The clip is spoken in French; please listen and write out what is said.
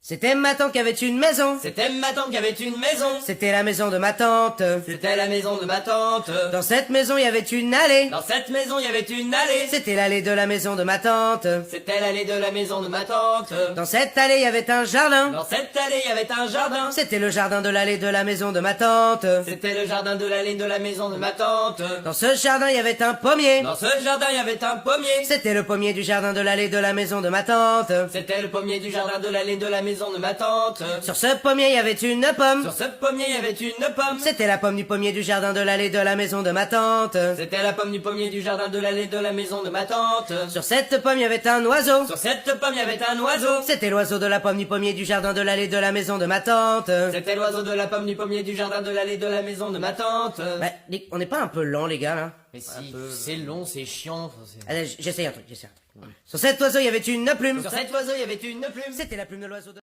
C'était ma tante qui avait une maison. C'était ma tante qui avait une maison. C'était la maison de ma tante. C'était la maison de ma tante. Dans cette maison, il y avait une allée. Dans cette maison, il y avait une allée. C'était l'allée de la maison de ma tante. C'était l'allée de la maison de ma tante. Dans cette allée, il y avait un jardin. Dans cette allée, il y avait un jardin. C'était le jardin de l'allée de la maison de ma tante. C'était le jardin de l'allée de la maison de ma tante. Dans ce jardin, il y avait un pommier. Dans ce jardin, il y avait un pommier. C'était le pommier du jardin de l'allée de la maison de ma tante. C'était le pommier du jardin de l'allée de la maison de ma tante. Sur ce pommier, il y avait une pomme. Sur ce pommier, il y avait une pomme. C'était la pomme du pommier du jardin de l'allée de la maison de ma tante. C'était la pomme du pommier du jardin de l'allée de la maison de ma tante. Sur cette pomme, il y avait un oiseau. Sur cette pomme, il y avait un oiseau. C'était l'oiseau de la pomme du pommier du jardin de l'allée de la maison de ma tante. C'était l'oiseau de la pomme du pommier du jardin de l'allée de la maison de ma tante. Bah, on n'est pas un peu lent, les gars, là? Mais si, c'est long, c'est chiant. Allez, j'essaye un truc. Sur cet oiseau, il y avait une plume. Sur cet oiseau, il y avait une plume. C'était la plume de l'oiseau de...